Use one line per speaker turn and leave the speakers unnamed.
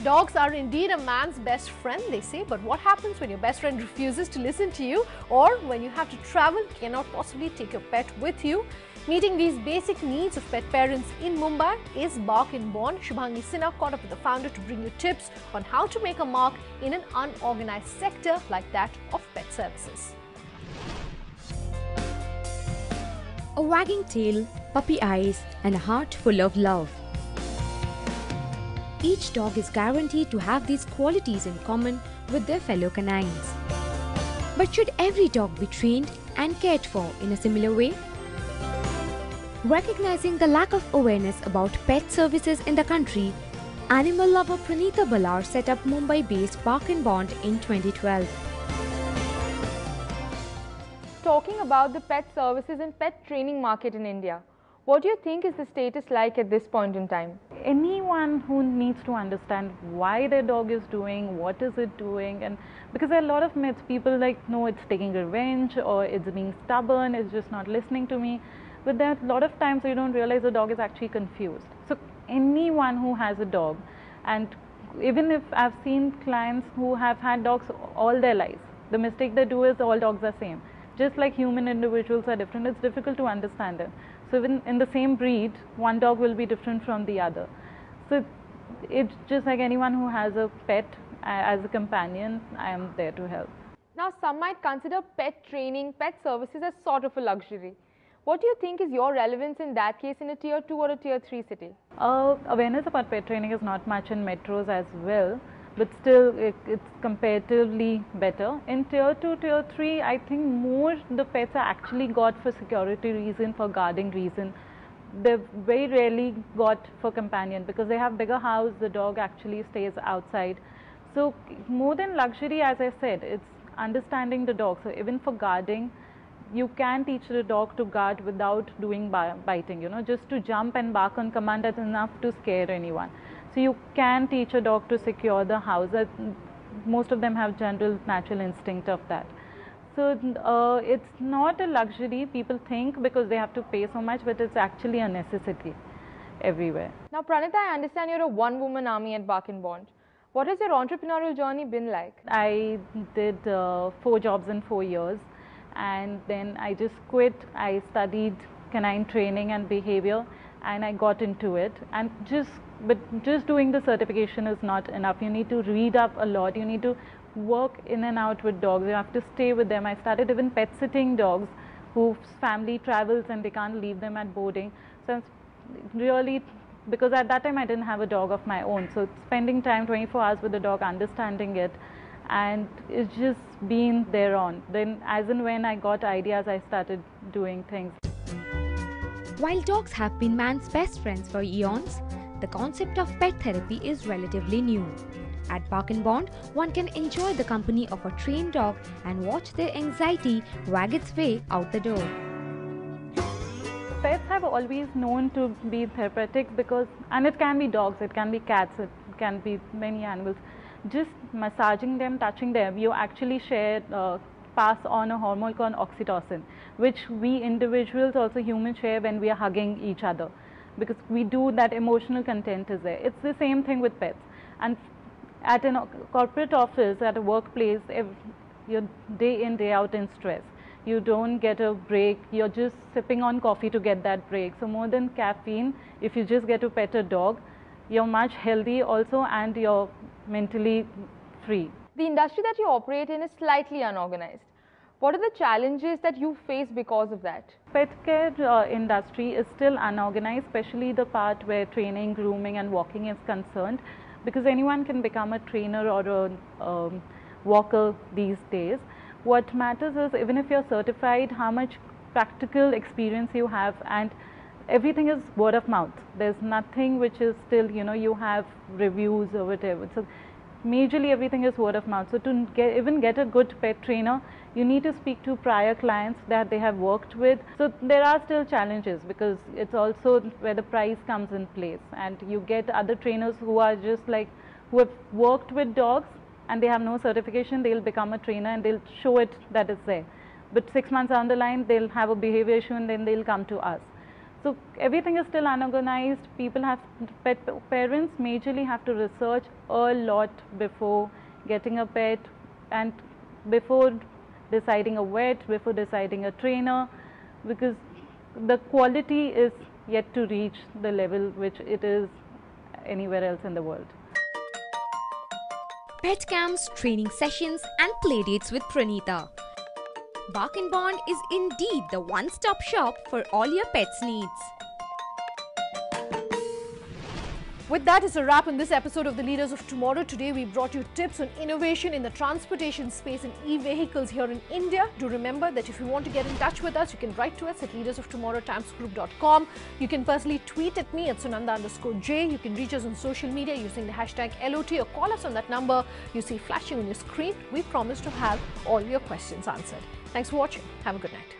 Dogs are indeed a man's best friend, they say, but what happens when your best friend refuses to listen to you, or when you have to travel, cannot possibly take your pet with you? Meeting these basic needs of pet parents in Mumbai is BarkNBond. Shubhangi Sinha caught up with the founder to bring you tips on how to make a mark in an unorganized sector like that of pet services.
A wagging tail, puppy eyes, and a heart full of love. Each dog is guaranteed to have these qualities in common with their fellow canines. But should every dog be trained and cared for in a similar way? Recognizing the lack of awareness about pet services in the country, animal lover Pranita Balar set up Mumbai-based BarkNBond in 2012.
Talking about the pet services and pet training market in India, what do you think is the status like at this point in time?
Anyone who needs to understand why their dog is doing, what is it doing, and because there are a lot of myths, people like, no, it's taking revenge, or it's being stubborn, it's just not listening to me. But there are a lot of times you don't realize the dog is actually confused. So anyone who has a dog, and even if I've seen clients who have had dogs all their lives, the mistake they do is all dogs are same. Just like human individuals are different, it's difficult to understand them. So even in the same breed, one dog will be different from the other. So it's just like anyone who has a pet as a companion, I am there to help.
Now, some might consider pet training, pet services as sort of a luxury. What do you think is your relevance in that case in a tier 2 or a tier 3 city?
Awareness about pet training is not much in metros as well, but still it's comparatively better. In tier 2, tier 3, I think more the pets are actually got for security reason, for guarding reason. They're very rarely got for companion because they have bigger house, the dog actually stays outside. So more than luxury, as I said, it's understanding the dog. So even for guarding, you can teach the dog to guard without doing biting, just to jump and bark on command, that's enough to scare anyone. So you can teach a dog to secure the house. Most of them have general natural instinct of that. So it's not a luxury, people think, because they have to pay so much, but it's actually a necessity everywhere.
Now Pranita, I understand you're a one-woman army at BarkNBond. What has your entrepreneurial journey been like?
I did 4 jobs in 4 years, and then I just quit. I studied canine training and behavior, and I got into it. And but just doing the certification is not enough. You need to read up a lot. You need to work in and out with dogs. You have to stay with them. I started even pet sitting dogs whose family travels and they can't leave them at boarding. So it's really, because at that time I didn't have a dog of my own. So spending time 24 hours with the dog, understanding it, and it's just been there on. Then as and when I got ideas, I started doing things.
While dogs have been man's best friends for eons, the concept of pet therapy is relatively new. At BarkNBond, one can enjoy the company of a trained dog and watch their anxiety wag its way out the door.
Pets have always known to be therapeutic and it can be dogs, it can be cats, it can be many animals. Just massaging them, touching them, you actually pass on a hormone called oxytocin, which we individuals, also humans, share when we are hugging each other, because we do, that emotional content is there. It's the same thing with pets. And at a corporate office, at a workplace, you're day in, day out in stress. You don't get a break, you're just sipping on coffee to get that break. So more than caffeine, if you just get to pet a dog, you're much healthy also, and you're mentally free.
The industry that you operate in is slightly unorganized. What are the challenges that you face because of that?
Pet care industry is still unorganized, especially the part where training, grooming and walking is concerned, because anyone can become a trainer or a walker these days. What matters is, even if you're certified, how much practical experience you have, and everything is word of mouth. There's nothing which is still, you have reviews or whatever. So majorly everything is word of mouth. So to even get a good pet trainer, you need to speak to prior clients that they have worked with. So there are still challenges, because it's also where the price comes in place, and you get other trainers who are just like, who have worked with dogs and they have no certification. They'll become a trainer and they'll show it that it's there, but 6 months down the line they'll have a behavior issue and then they'll come to us. So everything is still unorganized. Parents majorly have to research a lot before getting a pet, and before deciding a vet, before deciding a trainer, because the quality is yet to reach the level which it is anywhere else in the world.
Pet camps, training sessions and playdates with Pranita. BarkNBond is indeed the one-stop shop for all your pets' needs.
With that, it's a wrap on this episode of the Leaders of Tomorrow. Today, we brought you tips on innovation in the transportation space and e-vehicles here in India. Do remember that if you want to get in touch with us, you can write to us at leadersoftomorrowtimesgroup.com. You can personally tweet at me at Sunanda_J. You can reach us on social media using the hashtag LOT or call us on that number you see flashing on your screen. We promise to have all your questions answered. Thanks for watching. Have a good night.